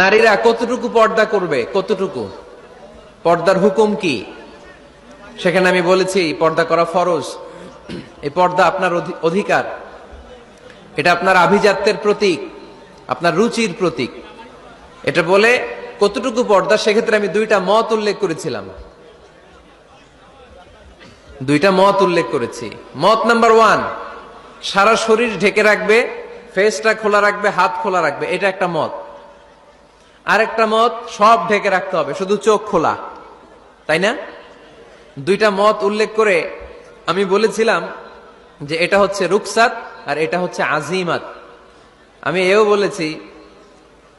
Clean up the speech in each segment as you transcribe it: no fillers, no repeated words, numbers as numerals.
নারীরা কতটুকু পর্দা করবে, কতটুকু পর্দার হুকুম কি, সেখানে আমি বলেছি পর্দা করা ফরজ। এই পর্দা আপনার অধিকার, এটা আপনার আভিজাত্যের প্রতীক, আপনার রুচির প্রতীক। এটা বলে কতটুকু পর্দা, সেক্ষেত্রে আমি দুইটা মত উল্লেখ করেছিলাম, দুইটা মত উল্লেখ করেছি। মত নাম্বার 1, সারা শরীর ঢেকে রাখবে, ফেসটা খোলা রাখবে, হাত খোলা রাখবে, এটা একটা মত। আরেকটা মত, সব ঢেকে রাখতে হবে, শুধু চোখ খোলা, তাই না? দুইটা মত উল্লেখ করে আমি বলেছিলাম যে এটা হচ্ছে রুকসাত আর এটা হচ্ছে আজিমাত। আমি এও বলেছি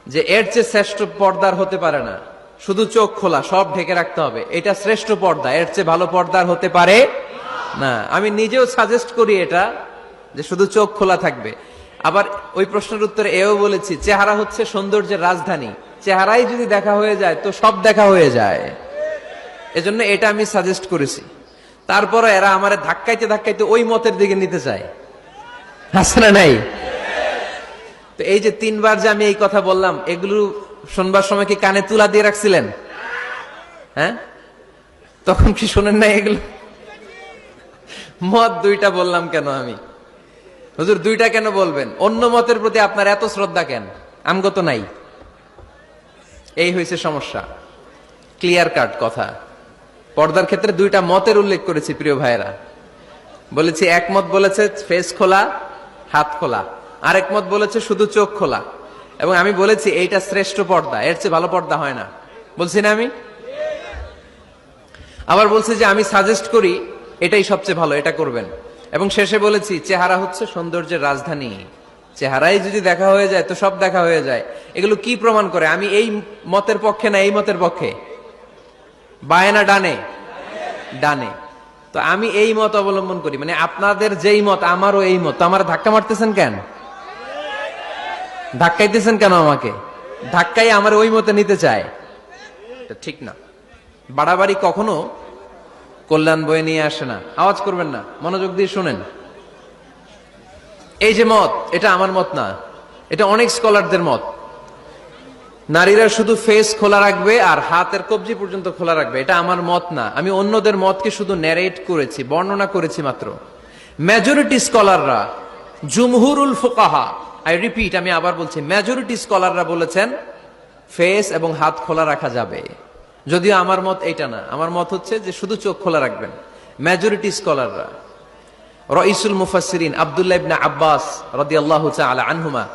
যে এর চেয়ে শ্রেষ্ঠ পর্দার হতে পারে না, শুধু চোখ খোলা, সব ঢেকে রাখতে হবে, এটা শ্রেষ্ঠ পর্দা, এর চেয়ে ভালো পর্দার হতে পারে না। আমি নিজেও সাজেস্ট করি এটা, যে শুধু চোখ খোলা থাকবে। আবার ওই প্রশ্নের উত্তরে এও বলেছি চেহারা হচ্ছে সৌন্দর্যের রাজধানী, চেহারাই যদি দেখা হয়ে যায় তো সব দেখা হয়ে যায়, এজন্য এটা আমি সাজেস্ট করেছি। তারপরে এরা আমারে ধাক্কাইতে ধাক্কাইতে ওই মতের দিকে নিতে চায়, আছে না নাই? তো এই যে 3বার যে আমি এই কথা বললাম, এগুলো শুনবার সময় কি কানে তুলা দিয়ে রাখছিলেন? হ্যাঁ, তখন কি শোনেন না এগুলো? মত দুইটা বললাম কেন আমি? হুজুর দুইটা কেন বলবেন? অন্য মতের প্রতি আপনার এত শ্রদ্ধা কেন? আমগত নাই, এই হয়েছে সমস্যা। ক্লিয়ার কাট কথা। পর্দার ক্ষেত্রে দুইটা মতের উল্লেখ করেছি প্রিয় ভাইয়েরা। বলেছি এক মত বলেছে ফেস খোলা, হাত খোলা, আরেক মত বলেছে শুধু চোখ খোলা। এবং আমি বলেছি এইটা শ্রেষ্ঠ পর্দা, এর চেয়ে ভালো পর্দা হয় না, বলছি না আমি? আবার বলছি যে আমি সাজেস্ট করি এটাই সবচেয়ে ভালো, এটা করবেন। এবং শেষে বলেছি চেহারা হচ্ছে সৌন্দর্যের রাজধানী, চেহারাই যদি দেখা হয়ে যায় তো সব দেখা হয়ে যায়। এগুলো কি প্রমাণ করে? আমি এই মতের পক্ষে না এই মতের পক্ষে? বায়ে না ডানে? ডানে। তো আমি এই মত অবলম্বন করি, মানে আপনাদের যেই মত আমারও এই মত। তো আমার ধাক্কা মারতেছেন কেন? ধাক্কাইতেছেন কেন আমাকে? ধাক্কাই আমার ওই মতে নিতে চায়, ঠিক না। বাড়াবাড়ি কখনো কল্যাণ বয়ে নিয়ে আসে না। আওয়াজ করবেন না, মনোযোগ দিয়ে শুনেন। এই যে মত, এটা আমার মত না, এটা অনেক স্কলারদের মত। নারীরা শুধু ফেস খোলা রাখবে আর হাতের কবজি পর্যন্ত খোলা রাখবে, এটা আমার মত না। আমি অন্যদের মতকে শুধু ন্যারেট করেছি, বর্ণনা করেছি মাত্র। মেজরিটি স্কলাররা, জুমহুরুল ফুকাহা, আই রিপিট, আমি আবার বলছি, মেজরিটি স্কলাররা বলেছেন ফেস এবং হাত খোলা রাখা যাবে। যদিও আমার মত এইটা না, আমার মত হচ্ছে যে শুধু চোখ খোলা রাখবেন। মেজরিটি স্কলাররা, রাইসুল মুফাসসিরিন আব্দুল্লাহ ইবনে আব্বাস রাদিয়াল্লাহু তাআলা আনহুমা,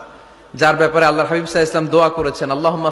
যার ব্যাপারে আল্লাহর হাবিব সাল্লাল্লাহু আলাইহি ওয়াসাল্লাম দোয়া করেছেন, আল্লাহুম্মা